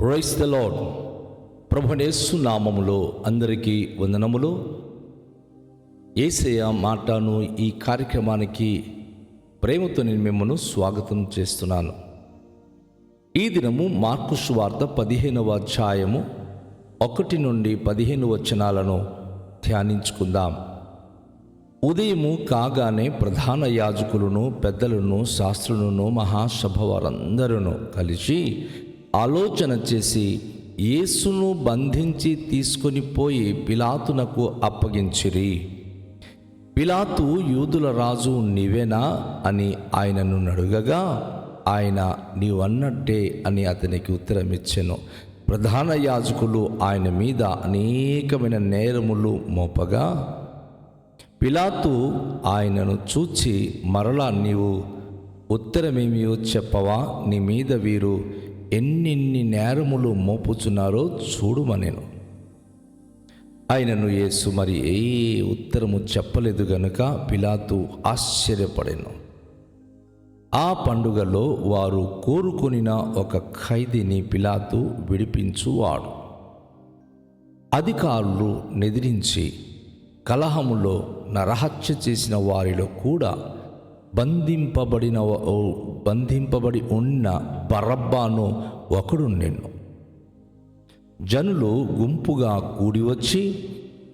Praise the lord. ప్రభువైన యేసు నామములో అందరికీ వందనములు. యేసయ్య మాటను ఈ కార్యక్రమానికి ప్రేమతో నేను మిమ్మల్ని స్వాగతం చేస్తున్నాను. ఈ దినము మార్కు సువార్త 15వ అధ్యాయము 1 నుండి 15 వచనాలను ధ్యానించుకుందాం. ఉదయము కాగానే ప్రధాన యాజకులను, పెద్దలను, శాస్త్రులను, మహాసభ వారందరూ కలిసి ఆలోచన చేసి యేసును బంధించి తీసుకొని పోయి పిలాతునకు అప్పగించిరి. పిలాతు, యూదుల రాజు నీవేనా అని ఆయనను అడుగగా, ఆయన నీవన్నట్టే అని అతనికి ఉత్తరమిచ్చెను. ప్రధాన యాజకులు ఆయన మీద అనేకమైన నేరములు మోపగా, పిలాతు ఆయనను చూచి, మరలా నీవు ఉత్తరమేమియో చెప్పవా? నీ మీద వీరు ఎన్నెన్ని నేరములు మోపుచున్నారో చూడుమనెను. ఆయనను యేసు మరి ఏ ఉత్తరము చెప్పలేదు గనుక పిలాతు ఆశ్చర్యపడెను. ఆ పండుగలో వారు కోరుకొనిన ఒక ఖైదీని పిలాతు విడిపించువాడు. అధికారులు నిద్రించి కలహములో నరహత్య చేసిన వారిలో కూడా బంధింపబడి ఉన్న బరబ్బను ఒకడుండెను. జనులు గుంపుగా కూడి వచ్చి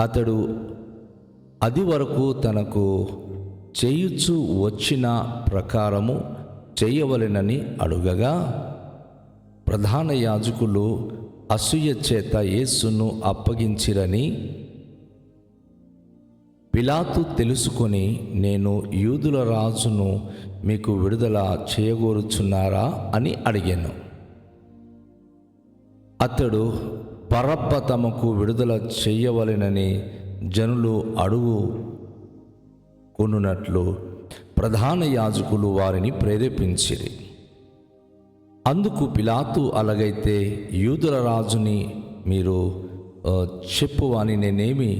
అతడు అది వరకు తనకు చేయుచు వచ్చిన ప్రకారము చేయవలెనని అడుగగా, ప్రధాన యాజకులు అసూయ చేత యేసును అప్పగించిరని పిలాతు తెలుసుకొని, నేను యూదుల రాజును మీకు విడుదల చేయగోరుచున్నారా అని అడిగాను. అతడు బరబ్బ తమకు విడుదల చేయవలెనని జనులు అడుగు కొనున్నట్లు ప్రధాన యాజకులు వారిని ప్రేరేపించిరి. అందుకు పిలాతు, అలాగైతే యూదుల రాజుని మీరు చెప్పువని నేనేమి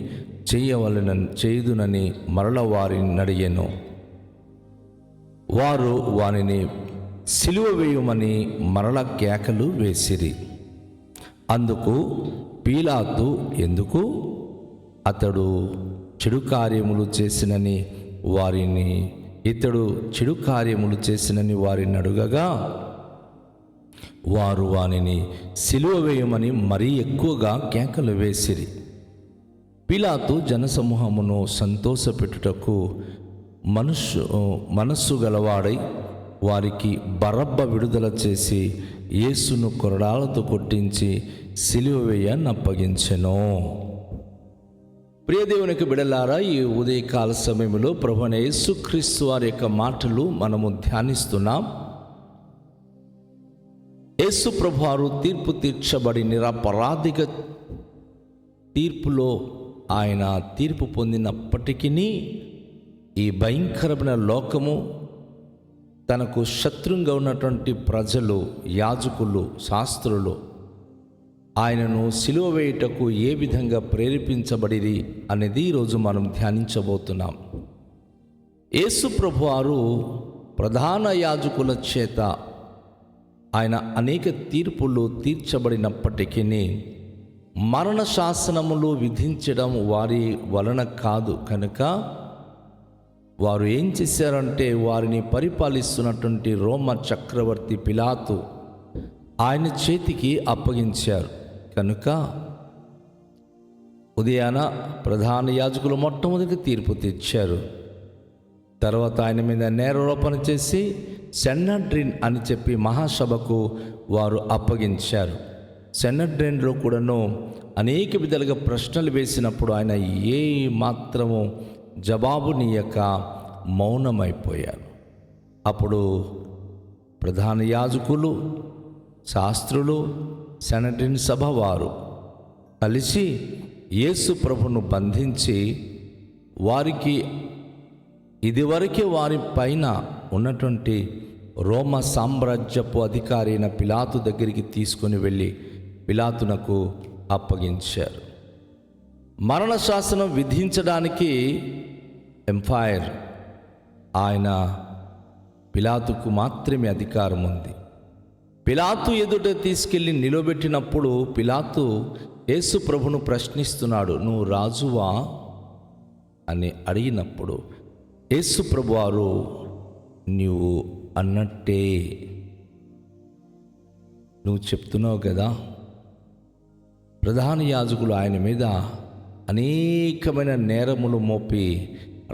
చేయుదునని మరల వారిని అడిగాను. వారు వారిని సిలువ వేయమని మరల కేకలు వేసిరి. అందుకు పిలాతు, ఎందుకు? అతడు చెడు కార్యములు చేసినని వారిని అడుగగా, వారు వానిని సిలువ వేయమని మరీ ఎక్కువగా కేకలు వేసిరి. పిలాతు జనసమూహమును సంతోషపెట్టుటకు మనస్సు గలవాడై వారికి బరబ్బ విడుదల చేసి యేసును కొరడాలతో కొట్టించి సిలువ వేయనప్పగించెను. ప్రియదేవునికి బిడలారా, ఈ ఉదయకాల సమయంలో ప్రభువైన యేసుక్రీస్తు వారి యొక్క మాటలు మనము ధ్యానిస్తున్నాం. యేసు ప్రభువారు తీర్పు తీర్చబడి నిరపరాధిగా తీర్పులో ఆయన తీర్పు పొందినప్పటికీ ఈ భయంకరమైన లోకము, తనకు శత్రువుగా ఉన్నటువంటి ప్రజలు, యాజకులు, శాస్త్రులు ఆయనను సిలువ వేయుటకు ఏ విధంగా ప్రేరేపించబడిరి అనేది ఈరోజు మనం ధ్యానించబోతున్నాం. యేసు ప్రభువారు ప్రధాన యాజకుల చేత ఆయన అనేక తీర్పులు తీర్చబడినప్పటికీ మరణ శాసనములు విధించడం వారి వలన కాదు కనుక వారు ఏం చేశారంటే, వారిని పరిపాలిస్తున్నటువంటి రోమ చక్రవర్తి పిలాతు ఆయన చేతికి అప్పగించారు. కనుక ఉదయాన ప్రధాన యాజకులు మొట్టమొదటి తీర్పు తెచ్చారు. తర్వాత ఆయన మీద నేరారోపణ చేసి సెనడ్రిన్ అని చెప్పి మహాసభకు వారు అప్పగించారు. సెనడ్రిన్లో కూడాను అనేక విధాలుగా ప్రశ్నలు వేసినప్పుడు ఆయన ఏ మాత్రము జవాబునీయక మౌనమైపోయారు. అప్పుడు ప్రధాన యాజకులు, శాస్త్రులు, సెనడ్రిన్ సభ వారు కలిసి యేసు ప్రభును బంధించి వారికి ఇదివరకే వారి పైన ఉన్నటువంటి రోమ సామ్రాజ్యపు అధికారి అయిన పిలాతు దగ్గరికి తీసుకొని వెళ్ళి పిలాతునకు అప్పగించారు. మరణ శాసనం విధించడానికి ఎంపైర్ ఆయన పిలాతుకు మాత్రమే అధికారం ఉంది. పిలాతు ఎదుట తీసుకెళ్ళి నిలబెట్టినప్పుడు పిలాతు యేసు ప్రభును ప్రశ్నిస్తున్నాడు, నువ్వు రాజువా అని అడిగినప్పుడు యేసు ప్రభు వారు నీవు అన్నట్టే, నువ్వు చెప్తున్నావు కదా. ప్రధాన యాజకులు ఆయన మీద అనేకమైన నేరములు మోపి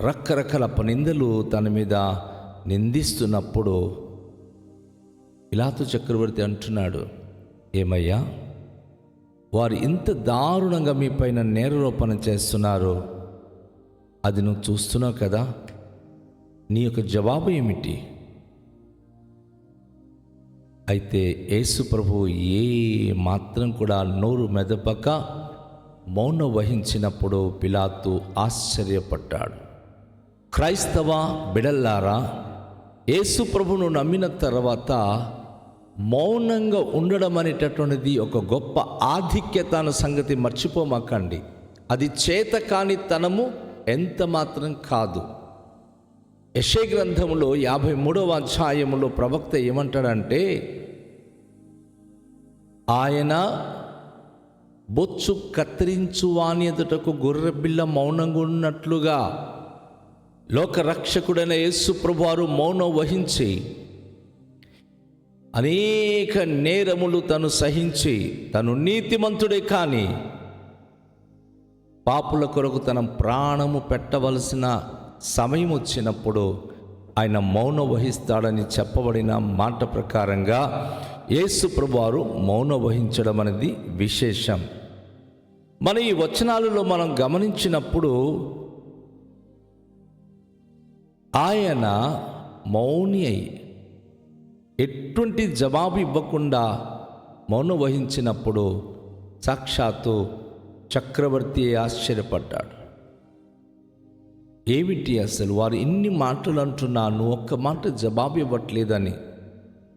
రకరకాల నిందలు తన మీద నిందిస్తున్నప్పుడు పిలాతు చక్రవర్తి అంటున్నాడు, ఏమయ్యా, వారు ఇంత దారుణంగా మీ పైన నేరారోపణ చేస్తున్నారు, అది నువ్వు చూస్తున్నావు కదా, నీ యొక్క జవాబు ఏమిటి? అయితే యేసు ప్రభువు ఏ మాత్రం కూడా నోరు మెదపక మౌనం వహించినప్పుడు పిలాతు ఆశ్చర్యపడ్డాడు. క్రైస్తవ బిడల్లారా, యేసు ప్రభువును నమ్మిన తర్వాత మౌనంగా ఉండడం అనేటటువంటిది ఒక గొప్ప ఆధిక్యత అన్న సంగతి మర్చిపోమాకండి. అది చేతకాని తనము ఎంత మాత్రం కాదు. యెషయా గ్రంథములో 53వ అధ్యాయములో ప్రవక్త ఏమంటాడంటే, ఆయన బొచ్చు కత్తిరించు వాని ఎదుటకు గొర్రెపిల్ల మౌనంగా ఉన్నట్లుగా లోకరక్షకుడైన యేసు ప్రభువారు మౌనం వహించి అనేక నేరములు తను సహించి, తను నీతిమంతుడే కానీ పాపుల కొరకు తన ప్రాణము పెట్టవలసిన సమయం వచ్చినప్పుడు ఆయన మౌనం వహిస్తాడని చెప్పబడిన మాట ప్రకారంగా యేసు ప్రభువారు మౌనం వహించడం అనేది విశేషం. మన ఈ వచనాలలో మనం గమనించినప్పుడు ఆయన మౌని అయి ఎటువంటి జవాబు ఇవ్వకుండా మౌనం వహించినప్పుడు సాక్షాత్తు చక్రవర్తి ఆశ్చర్యపడ్డాడు. ఏమిటి అసలు వారు ఇన్ని మాటలు అంటున్నాను, ఒక్క మాట జవాబు ఇవ్వట్లేదని.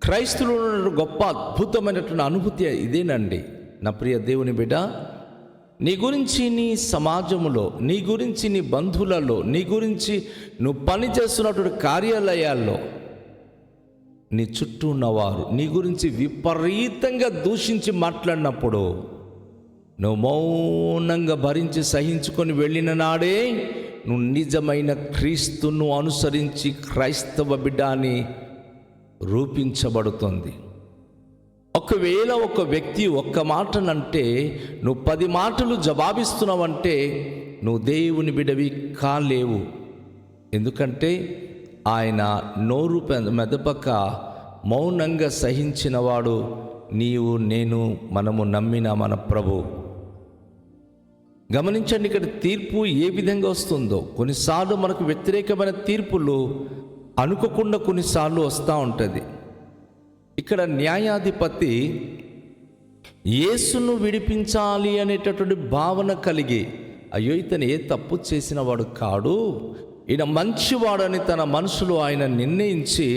క్రైస్తవులు గొప్ప అద్భుతమైనటువంటి అనుభూతి ఇదేనండి. నా ప్రియ దేవుని బిడ్డ, నీ గురించి నీ సమాజంలో, నీ గురించి నీ బంధువులలో, నీ గురించి నువ్వు పనిచేస్తున్నటువంటి కార్యాలయాల్లో నీ చుట్టూ ఉన్నవారు నీ గురించి విపరీతంగా దూషించి మాట్లాడినప్పుడు నువ్వు మౌనంగా భరించి సహించుకొని వెళ్ళిన నాడే నువ్వు నిజమైన క్రీస్తును అనుసరించి క్రైస్తవ బిడ్డ అని రూపించబడుతుంది. ఒకవేళ ఒక వ్యక్తి ఒక్క మాటనంటే నువ్వు 10 మాటలు జవాబిస్తున్నావంటే నువ్వు దేవుని బిడ్డవి కాలేవు. ఎందుకంటే ఆయన నోరు మెదపక మౌనంగా సహించినవాడు నీవు, నేను, మనము నమ్మిన మన ప్రభు. గమనించండి, ఇక్కడ తీర్పు ఏ విధంగా వస్తుందో. కొన్నిసార్లు మనకు వ్యతిరేకమైన తీర్పులు అనుకోకుండా కొన్నిసార్లు వస్తూ ఉంటుంది. ఇక్కడ న్యాయాధిపతి యేసును విడిపించాలి అనేటటువంటి భావన కలిగి, అయ్యో ఇతను ఏ తప్పు చేసిన వాడు కాడు, ఈయన మంచివాడని తన మనసులో ఆయన నిర్ణయించి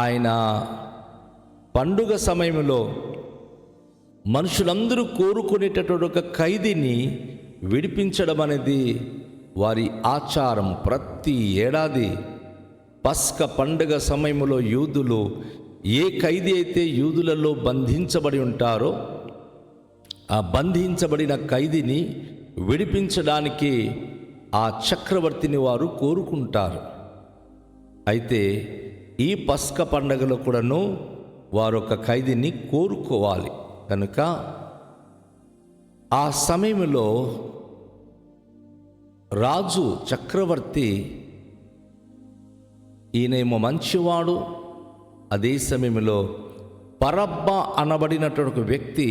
ఆయన పండుగ సమయంలో మనుషులందరూ కోరుకునేటటువంటి ఒక ఖైదీని విడిపించడం అనేది వారి ఆచారం. ప్రతి ఏడాది పస్క పండుగ సమయంలో యూదులు ఏ ఖైదీ అయితే యూదులలో బంధించబడి ఉంటారో ఆ బంధించబడిన ఖైదీని విడిపించడానికి ఆ చక్రవర్తిని వారు కోరుకుంటారు. అయితే ఈ పస్క పండుగలో కూడాను వారు ఒక ఖైదీని కోరుకోవాలి. కనుక ఆ సమయంలో రాజు చక్రవర్తి ఈయనేమో మంచివాడు, అదే సమయంలో బరబ్బా అనబడినటువంటి ఒక వ్యక్తి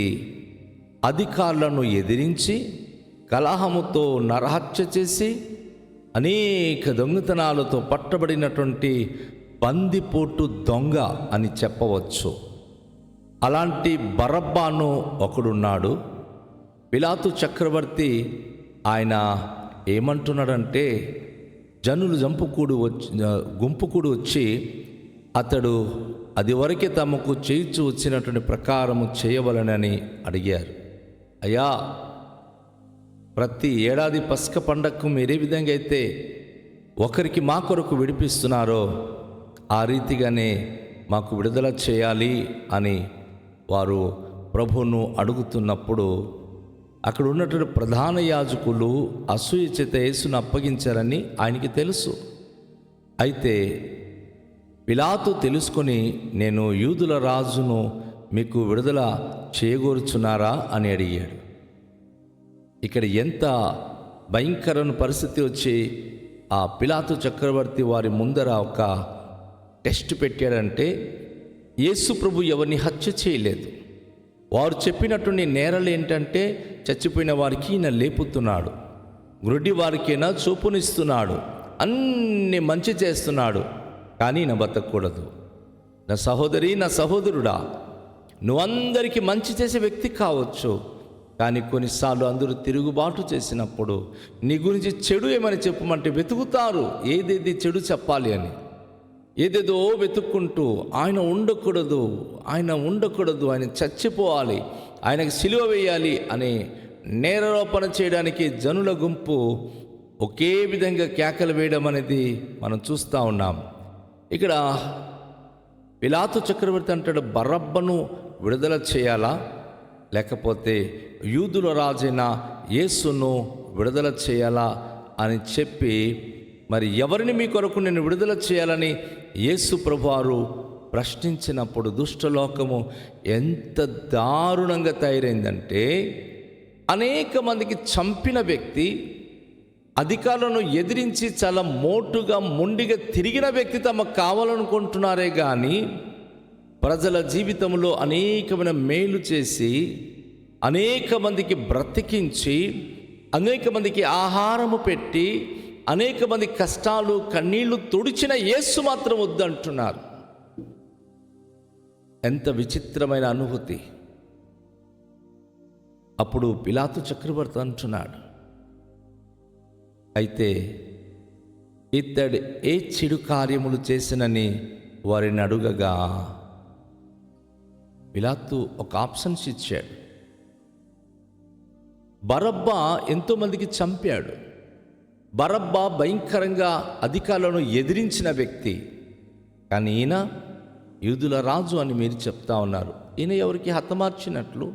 అధికారులను ఎదిరించి కలహముతో నరహత్య చేసి అనేక దొంగతనాలతో పట్టబడినటువంటి బందిపోటు దొంగ అని చెప్పవచ్చు. అలాంటి బరబ్బాను ఒకడున్నాడు. పిలాతు చక్రవర్తి ఆయన ఏమంటున్నాడంటే, జనులు గుంపుకూడి వచ్చి అతడు అది వరకే తమకు చేయించు వచ్చినటువంటి ప్రకారము చేయవలనని అడిగారు. అయ్యా, ప్రతి ఏడాది పస్క పండగకు మీరే విధంగా అయితే ఒకరికి మా కొరకు విడిపిస్తున్నారో ఆ రీతిగానే మాకు విడుదల చేయాలి అని వారు ప్రభువును అడుగుతున్నప్పుడు అక్కడ ఉన్నటువంటి ప్రధాన యాజకులు అసూయ చేత యేసును అప్పగించారని ఆయనకి తెలుసు. అయితే పిలాతు తెలుసుకొని, నేను యూదుల రాజును మీకు విడుదల చేయగోరుచున్నారా అని అడిగాడు. ఇక్కడ ఎంత భయంకరమైన పరిస్థితి వచ్చి ఆ పిలాతు చక్రవర్తి వారి ముందర ఒక టెస్ట్ పెట్టాడంటే, యేసు ప్రభు ఎవరిని హత్య చేయలేదు. వారు చెప్పినటువంటి నేరాలు ఏంటంటే, చచ్చిపోయిన వారికి ఈయన లేపుతున్నాడు, గ్రుడ్డి వారికైనా చూపునిస్తున్నాడు, అన్ని మంచి చేస్తున్నాడు, కానీ ఈయన బతకూడదు. నా సహోదరి, నా సహోదరుడా, నువ్వందరికీ మంచి చేసే వ్యక్తి కావచ్చు, కానీ కొన్నిసార్లు అందరూ తిరుగుబాటు చేసినప్పుడు నీ గురించి చెడు ఏమని చెప్పమంటే వెతుకుతారు, ఏదేది చెడు చెప్పాలి అని. ఏదేదో వెతుక్కుంటూ ఆయన ఉండకూడదు, ఆయన చచ్చిపోవాలి, ఆయనకు సిలువ వేయాలి అనే నేరారోపణ చేయడానికి జనుల గుంపు ఒకే విధంగా కేకలు వేయడం అనేది మనం చూస్తూ ఉన్నాం. ఇక్కడ పిలాతు చక్రవర్తి అంటాడు, బరబ్బను విడుదల చేయాలా, లేకపోతే యూదుల రాజైన యేసును విడుదల చేయాలా అని చెప్పి, మరి ఎవరిని మీ కొరకు నేను విడుదల చేయాలని యేసు ప్రభువారు ప్రశ్నించినప్పుడు దుష్టలోకము ఎంత దారుణంగా తయారైందంటే, అనేక మందికి చంపిన వ్యక్తి, అధికారులను ఎదిరించి చాలా మోటుగా మొండిగా తిరిగిన వ్యక్తి తమకు కావాలనుకుంటున్నారే కానీ ప్రజల జీవితంలో అనేకమైన మేలు చేసి, అనేక మందికి బ్రతికించి, అనేక మందికి ఆహారము పెట్టి, అనేక మంది కష్టాలు కన్నీళ్లు తుడిచిన యేసు మాత్రం వద్దంటున్నారు. ఎంత విచిత్రమైన అనుభూతి. అప్పుడు పిలాతు చక్రవర్తి అంటున్నాడు, అయితే ఇతడు ఏ చెడు కార్యములు చేసినని వారిని అడుగగా పిలాతు ఒక ఆప్షన్స్ ఇచ్చాడు. బరబ్బా ఎంతోమందికి చంపాడు. బరబ్బా భయంకరంగా అధికారులను ఎదిరించిన వ్యక్తి, కానీ ఈయన యూదుల రాజు అని మీరు చెప్తా ఉన్నారు. ఈయన ఎవరికి హతమార్చినట్లు,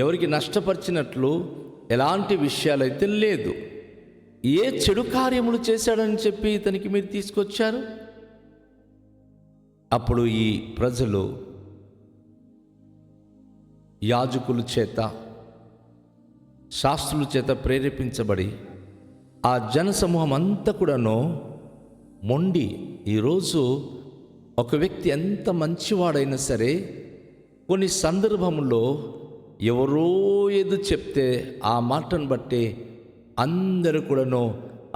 ఎవరికి నష్టపరిచినట్లు ఎలాంటి విషయాలైతే లేదు. ఏ చెడు కార్యములు చేశాడని చెప్పి ఇతనికి మీరు తీసుకొచ్చారు? అప్పుడు ఈ ప్రజలు యాజకుల చేత, శాస్త్రుల చేత ప్రేరేపించబడి ఆ జనసమూహం అంతా కూడాను మొండి. ఈరోజు ఒక వ్యక్తి ఎంత మంచివాడైనా సరే కొన్ని సందర్భంలో ఎవరో ఏదో చెప్తే ఆ మాటను బట్టి అందరూ కూడాను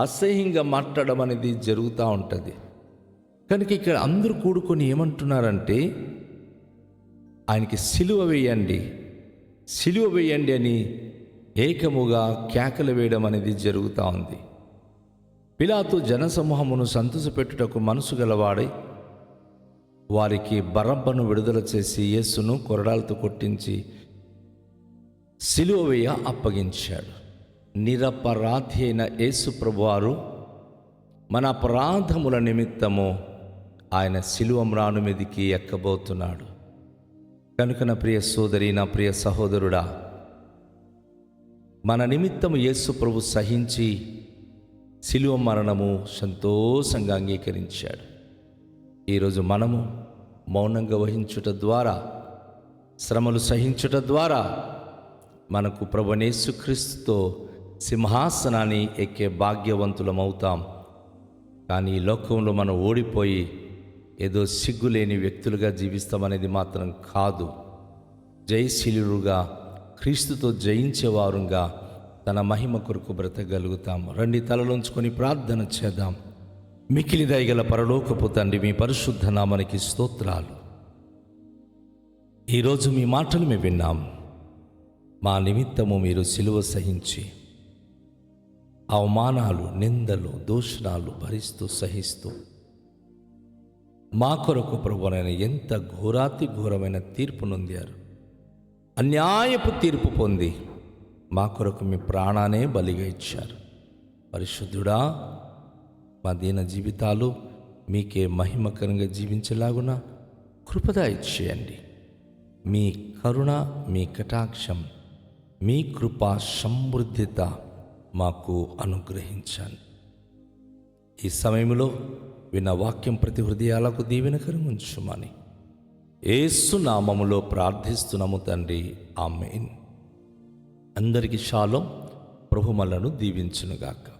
అసహ్యంగా మాట్లాడడం అనేది జరుగుతూ ఉంటుంది. కనుక ఇక్కడ అందరూ కూడుకొని ఏమంటున్నారంటే, ఆయనకి సిలువ వేయండి, సిలువ వేయండి అని ఏకముగా కేకలు వేయడం అనేది జరుగుతూ ఉంది. పిలాతు జనసమూహమును సంతోషపెట్టుటకు మనసు గలవాడై వారికి బరబ్బను విడుదల చేసి యేసును కొరడాలతో కొట్టించి సిలువ వేయ అప్పగించాడు. నిరపరాధి అయిన యేసు ప్రభువారు మన అపరాధముల నిమిత్తము ఆయన సిలువ మ్రాను మీదికి ఎక్కబోతున్నాడు. కనుక నా ప్రియ సోదరి, నా ప్రియ సహోదరుడా, మన నిమిత్తము యేసు ప్రభు సహించి సిలువ మరణము సంతోషంగా అంగీకరించాడు. ఈరోజు మనము మౌనంగా వహించుట ద్వారా, శ్రమలు సహించుట ద్వారా మనకు ప్రభువైన యేసుక్రీస్తుతో సింహాసనాన్ని ఎక్కే భాగ్యవంతులమవుతాం. కానీ ఈ లోకంలో మనం ఓడిపోయి ఏదో సిగ్గులేని వ్యక్తులుగా జీవిస్తామనేది మాత్రం కాదు. జయశీలుగా క్రీస్తుతో జయించేవారుగా తన మహిమ కొరకు బ్రతకగలుగుతాం. రండి, తలలోంచుకొని ప్రార్థన చేద్దాం. మికిలి దయగల పరలోకపు తండ్రి, మీ పరిశుద్ధ నామానికి స్తోత్రాలు. ఈరోజు మీ మాటలు మేము విన్నాం. మా నిమిత్తము మీరు సిలువ సహించి అవమానాలు, నిందలు, దూషణాలు భరిస్తూ సహిస్తూ మా కొరకు ప్రభువైన ఎంత ఘోరాతి ఘోరమైన తీర్పు నొందారు. అన్యాయపు తీర్పు పొంది మా కొరకు మీ ప్రాణానే బలిగా ఇచ్చారు. పరిశుద్ధుడా, మా దీన జీవితాలు మీకే మహిమకరంగా జీవించేలాగున కృపద ఇచ్చేయండి. మీ కరుణ, మీ కటాక్షం, మీ కృపా సమృద్ధిత మాకు అనుగ్రహించండి. ఈ సమయంలో విన్న వాక్యం ప్రతి హృదయాలకు దీవెనకరంగా ఉంచుమని యేసు నామములో ప్రార్థిస్తున్నాము తండ్రి, ఆమేన్. అందరికీ షాలోం. ప్రభు మనలను దీవించునుగాక.